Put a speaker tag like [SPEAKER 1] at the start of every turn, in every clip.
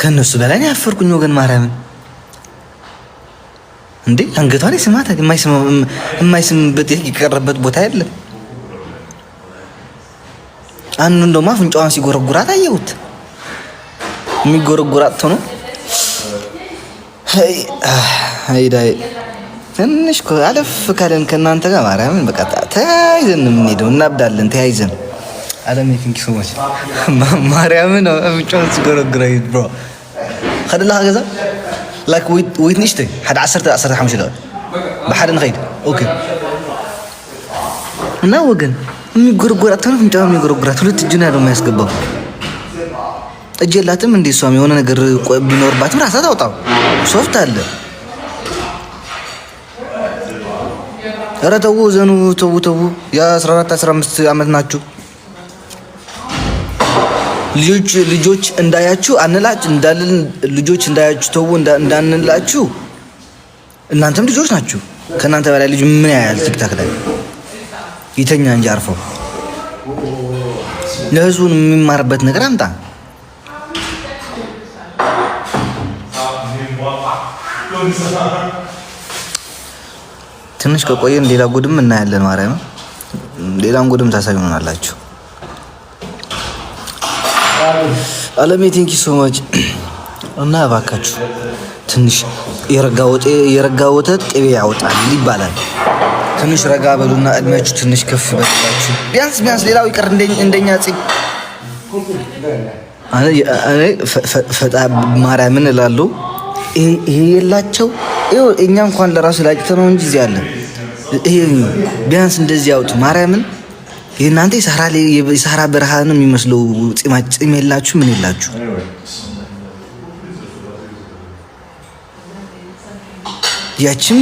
[SPEAKER 1] ከነሱ በላይ ነው ያፈርኩኝ ወገን ማርያምን እንዴ አንገቷን ይስማታ የማይስምበት የቀረበት ቦታ የለም። አንዱ እንደውም አፍንጫዋን ሲጎረጉራት አየሁት። የሚጎረጉራት ነው። ዳይ ትንሽ አለፍ ካለን ከእናንተ ጋር ማርያምን በቃ ተያይዘን የምንሄደው እናብዳለን። ተያይዘን አለም ቲንክ ሶ ማች ማርያምን አፍንጫዋን ሲጎረጉራት ብሮ خدنا هكذا لايك ويت نشتي حد 10 15 دقيقة بحد نخيد اوكي እና ወገን የሚጎረጎራት ነው እንጃው የሚጎረጎራት ሁለት እጅ ነው የሚያስገባው እጅ የላትም እንዴ እሷም የሆነ ነገር ቢኖርባትም ራሳ ታውጣው ሶፍት አለ ኧረ ተው ዘኑ ተው ያ 14 15 አመት ናችሁ ልጆች እንዳያችሁ አንላችሁ እንዳልን ልጆች እንዳያችሁ ተው እንዳንላችሁ እናንተም ልጆች ናችሁ ከናንተ በላይ ልጅ ምን ያያል ቲክታክ ላይ ይተኛ እንጂ አርፈው ለህዝቡን የሚማርበት ነገር አምጣ ትንሽ ከቆየን ሌላ ጉድም እናያለን ማርያም ሌላም ጉድም ታሳዩናላችሁ አለሜ ቲንክ ዩ ሶ ማች እና እባካችሁ ትንሽ የረጋ ወተት ቅቤ ያወጣል ይባላል ትንሽ ረጋ በሉና እድሜያችሁ ትንሽ ከፍ በላችሁ ቢያንስ ሌላው ይቀር እንደኛ ጽ እኔ ፈጣ ማርያምን እላለሁ ይሄ የላቸው እኛ እንኳን ለራሱ ላጭተ ነው እንጂ እዚህ አለ ይሄ ቢያንስ እንደዚህ ያውጡ ማርያምን የናንተ የሳራ በረሃን የሚመስለው ጺም የላችሁ ምን የላችሁ ያቺም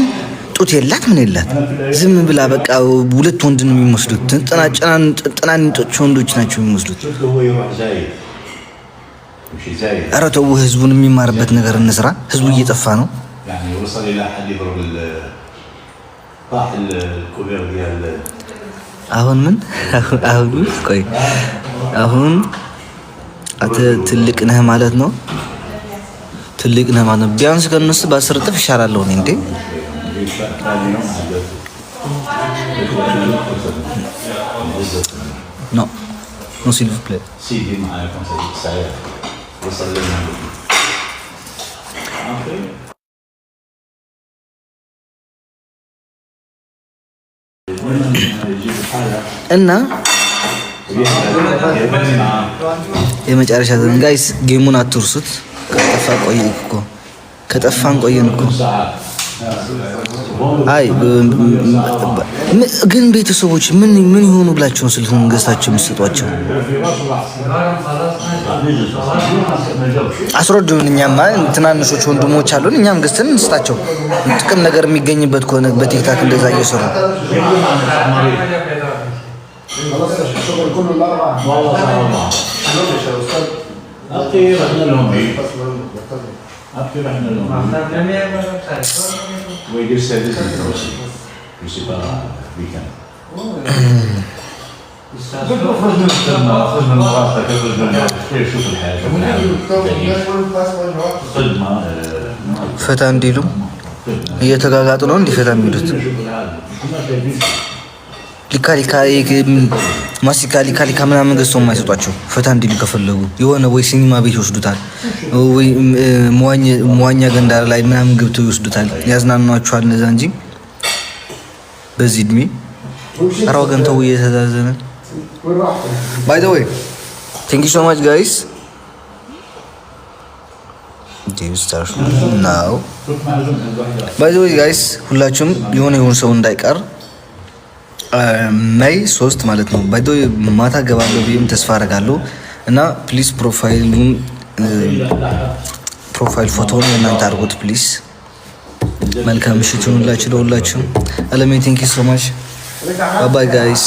[SPEAKER 1] ጡት የላት ምን የላት ዝም ብላ በቃ ሁለት ወንድ ነው የሚመስሉት ጥናንጦች ወንዶች ናቸው የሚመስሉት ኧረ ተው ህዝቡን የሚማርበት ነገር እንስራ ህዝቡ እየጠፋ ነው يعني وصل الى حد يضرب طاح الكوبير ديال አሁን ቆይ አሁን አተ ትልቅ ነህ ማለት ነው ትልቅ ነህ ማለት ነው ቢያንስ ከነሱ በ10 እጥፍ ይሻላል ነው እንዴ ኖ s'il vous plaît si dis معايا comme ça وصل لنا እና የመጨረሻ ዘን ጋይስ ጌሙን አትርሱት ከጠፋን ቆየን እኮ አይ ግን ቤተሰቦች ምን ይሆኑ ብላችሁ ነው ስልኩን ገዝታችሁ የምትሰጧቸው አስረዱን እኛማ ትናንሾች ወንድሞች አሉን እኛም ገዝተን እንስጣቸው ጥቅም ነገር የሚገኝበት ከሆነ በቲክታክ እንደዛ እየሰሩ خلاص الشغل كله الاربعه والله ماشي يا استاذ اخير احنا لهم اخير احنا لهم ويجي السادس يسيبها ويكند خرج من المغاسله خرج من كيف شوف الحاجه صدمه ፈታ እንዲሉ እየተጋጋጡ ነው እንዲፈታ የሚሉት ሊካ ምናምን ገዝተው የማይሰጧቸው ፈታ እንዲሉ ከፈለጉ የሆነ ወይ ሲኒማ ቤት ይወስዱታል ወይ መዋኛ ገንዳ ላይ ምናምን ገብተው ይወስዱታል ያዝናኗቸዋል እነዛ እንጂ በዚህ እድሜ አራው ገንተው እየተዛዘነ by the way thank you so much guys do you start now by the way guys ሁላችሁም የሆነ ሰው እንዳይቀር ማይ 3 ማለት ነው ባይዶ ማታ ገባለው ቢም ተስፋ አደርጋለሁ እና ፕሊዝ ፕሮፋይል ፎቶውን እናንተ አድርጉት ፕሊዝ መልካም ምሽት ይሁንላችሁ ለሁላችሁ አለሜ ቲንክ ዩ ሶ ማች ባይ ባይ ጋይስ